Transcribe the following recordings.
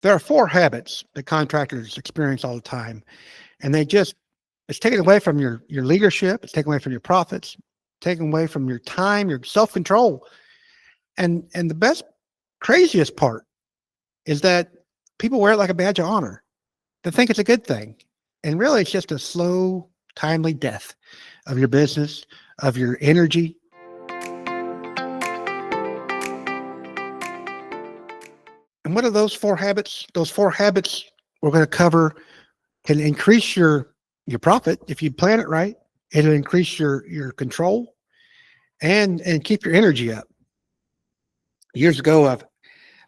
There are four habits that contractors experience all the time, and it's taken away from your leadership, it's taken away from your profits, taken away from your time, your self-control. And the best craziest part is that people wear it like a badge of honor. They think it's a good thing. And really it's just a slow, timely death of your business, of your energy. And what are those four habits? Those four habits we're going to cover can increase your profit if you plan it right. It'll increase your control and keep your energy up. Years ago, I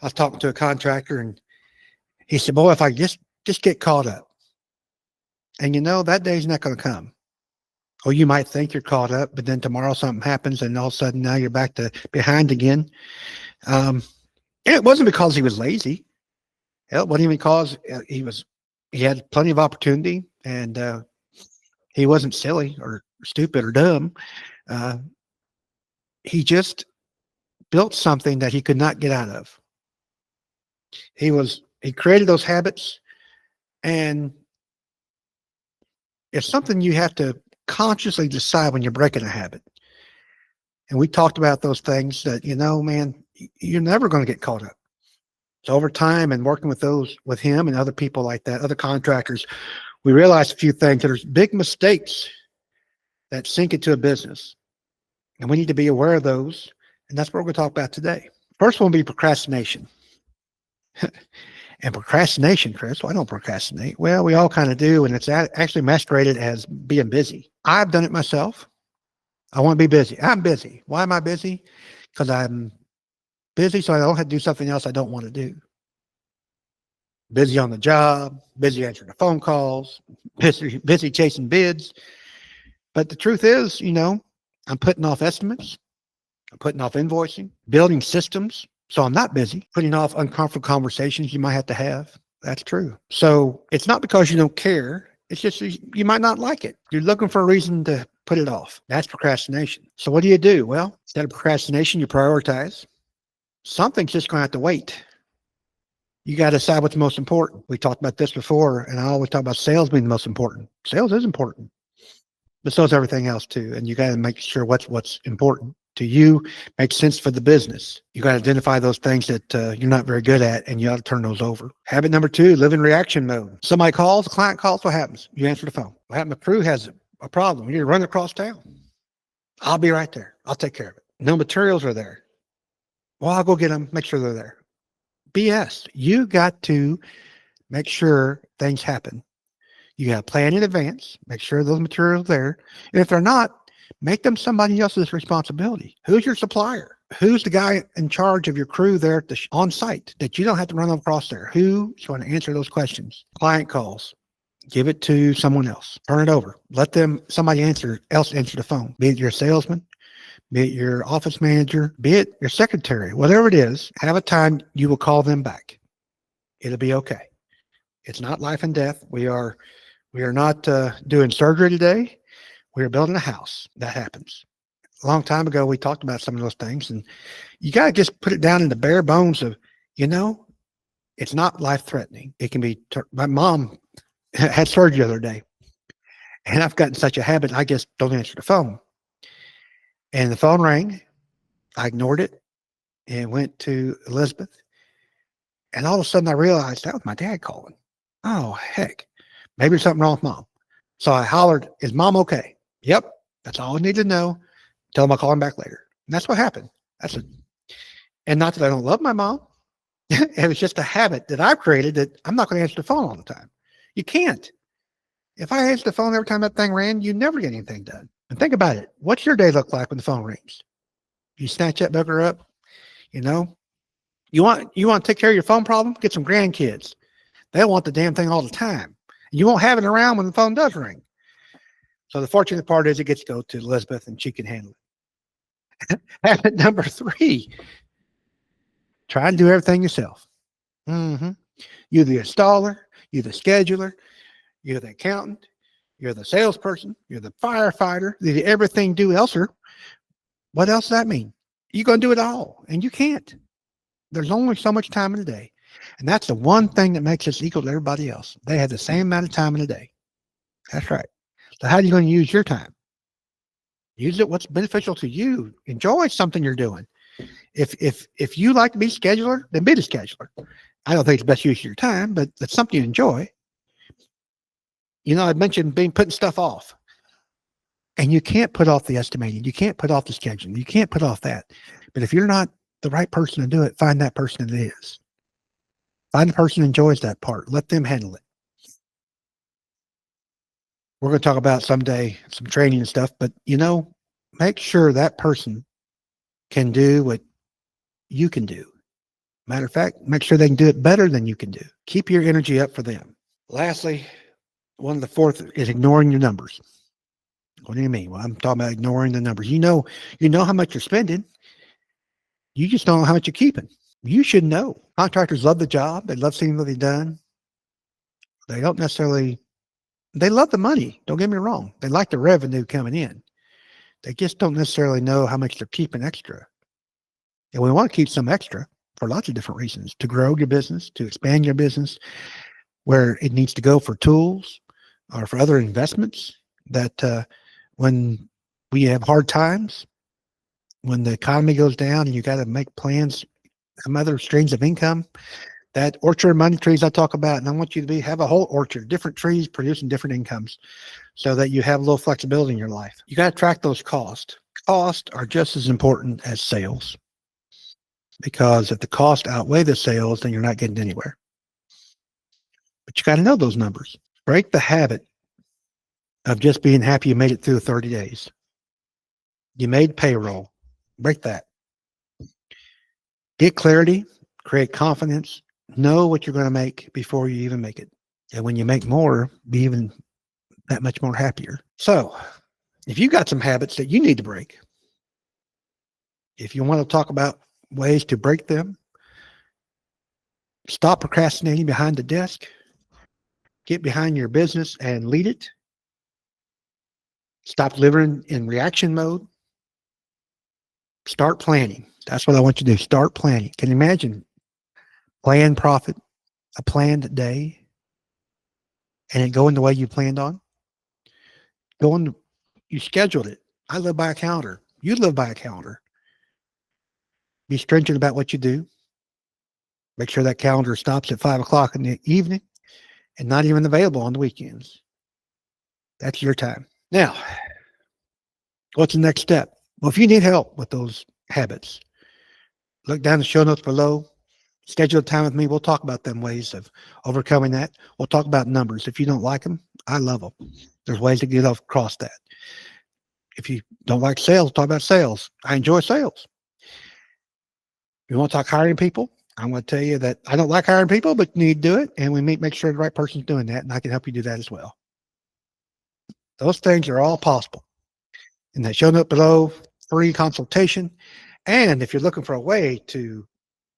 was talking to a contractor, and he said, "Boy, if I just get caught up," and that day's not going to come. Or you might think you're caught up, but then tomorrow something happens, and all of a sudden now you're back to behind again. And it wasn't because he was lazy. It wasn't even because he had plenty of opportunity, and he wasn't silly or stupid or dumb. Uh, he just built something that he could not get out of. He created those habits, and it's something you have to consciously decide when you're breaking a habit. And we talked about those things that, man, you're never going to get caught up. So over time and working with him and other people like that, other contractors, we realized a few things. There's big mistakes that sink into a business, and we need to be aware of those. And that's what we're going to talk about today. First one will be procrastination. And procrastination, Chris, well, I don't procrastinate. Well, we all kind of do, and it's actually masqueraded as being busy. I've done it myself. I want to be busy. I'm busy. Why am I busy? Because I'm busy so I don't have to do something else I don't want to do. Busy on the job, busy answering the phone calls, busy chasing bids. But the truth is, I'm putting off estimates. I'm putting off invoicing, building systems. So I'm not busy, putting off uncomfortable conversations you might have to have. That's true. So it's not because you don't care. It's just you might not like it. You're looking for a reason to put it off. That's procrastination. So what do? Well, instead of procrastination, you prioritize. Something's just going to have to wait. You got to decide what's most important. We talked about this before, and I always talk about sales being the most important. Sales is important, but so is everything else too. And you got to make sure what's important to you makes sense for the business. You got to identify those things that you're not very good at, and you ought to turn those over. Habit number 2, live in reaction mode. Somebody calls, a client calls, what happens? You answer the phone. What happened? The crew has a problem. You need to run across town. I'll be right there. I'll take care of it. No materials are there. Well, I'll go get them, make sure they're there. BS. You got to make sure things happen. You got to plan in advance, make sure those materials are there. And if they're not, make them somebody else's responsibility. Who's your supplier? Who's the guy in charge of your crew there on site that you don't have to run across there? Who's going to answer those questions? Client calls. Give it to someone else. Turn it over. Let somebody else answer the phone. Be it your salesman, be it your office manager, be it your secretary, whatever it is, have a time you will call them back. It'll be okay. It's not life and death. We are not doing surgery today. We are building a house. That happens. A long time ago, we talked about some of those things, and you got to just put it down in the bare bones of, it's not life-threatening. It can be. My mom had surgery the other day, and I've gotten such a habit, I just don't answer the phone. And the phone rang. I ignored it and went to Elizabeth. And all of a sudden, I realized that was my dad calling. Oh, heck. Maybe there's something wrong with mom. So I hollered, "Is mom okay?" Yep. That's all I need to know. Tell him I'll call him back later. And that's what happened. And not that I don't love my mom. It was just a habit that I've created that I'm not going to answer the phone all the time. You can't. If I answer the phone every time that thing rang, you never get anything done. And think about it. What's your day look like when the phone rings? You snatch that bugger up. You want to take care of your phone problem? Get some grandkids. They'll want the damn thing all the time. You won't have it around when the phone does ring. So the fortunate part is it gets to go to Elizabeth and she can handle it. Habit number 3, try and do everything yourself. You're the installer, you're the scheduler, you're the accountant, you're the salesperson, you're the firefighter, you're the everything do elser. What else does that mean? You're going to do it all, and you can't. There's only so much time in the day. And that's the one thing that makes us equal to everybody else. They have the same amount of time in a day. That's right. So how are you going to use your time? Use it what's beneficial to you. Enjoy something you're doing. If you like to be a scheduler, then be the scheduler. I don't think it's the best use of your time, but it's something you enjoy. I mentioned putting stuff off. And you can't put off the estimating. You can't put off the scheduling. You can't put off that. But if you're not the right person to do it, find that person that is. Find the person who enjoys that part. Let them handle it. We're going to talk about someday some training and stuff, but make sure that person can do what you can do. Matter of fact, make sure they can do it better than you can do. Keep your energy up for them. Lastly, one of the fourth is ignoring your numbers. What do you mean? Well, I'm talking about ignoring the numbers. You know how much you're spending. You just don't know how much you're keeping. You should know. Contractors love the job. They love seeing what they've done. They don't necessarily, they love the money. Don't get me wrong. They like the revenue coming in. They just don't necessarily know how much they're keeping extra. And we want to keep some extra for lots of different reasons, to grow your business, to expand your business, where it needs to go for tools or for other investments that when we have hard times, when the economy goes down and you got to make plans, some other streams of income, that orchard money trees I talk about, and I want you to have a whole orchard, different trees producing different incomes so that you have a little flexibility in your life. You got to track those costs. Costs are just as important as sales, because if the cost outweigh the sales, then you're not getting anywhere. But you got to know those numbers. Break the habit of just being happy you made it through 30 days. You made payroll. Break that. Get clarity, create confidence, know what you're going to make before you even make it. And when you make more, be even that much more happier. So if you got some habits that you need to break, if you want to talk about ways to break them, stop procrastinating behind the desk, get behind your business and lead it. Stop living in reaction mode. Start planning. That's what I want you to do. Start planning. Can you imagine plan profit, a planned day, and it going the way you planned on? You scheduled it. I live by a calendar. You live by a calendar. Be stringent about what you do. Make sure that calendar stops at 5 o'clock in the evening and not even available on the weekends. That's your time. Now, what's the next step? Well, if you need help with those habits, look down the show notes below. Schedule a time with me. We'll talk about them ways of overcoming that. We'll talk about numbers. If you don't like them, I love them. There's ways to get across that. If you don't like sales, talk about sales. I enjoy sales. If you want to talk hiring people, I'm going to tell you that I don't like hiring people, but you need to do it. And we make sure the right person's doing that. And I can help you do that as well. Those things are all possible. In that show note below, free consultation. And if you're looking for a way to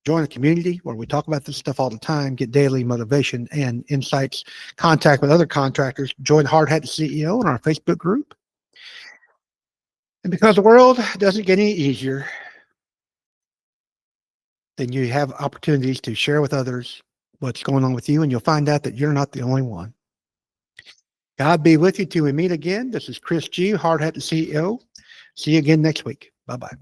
join a community where we talk about this stuff all the time, get daily motivation and insights, contact with other contractors, join Hard Hat CEO in our Facebook group. And because the world doesn't get any easier, then you have opportunities to share with others what's going on with you, and you'll find out that you're not the only one. God be with you till we meet again. This is Chris G, Hard Hat CEO. See you again next week. Bye-bye.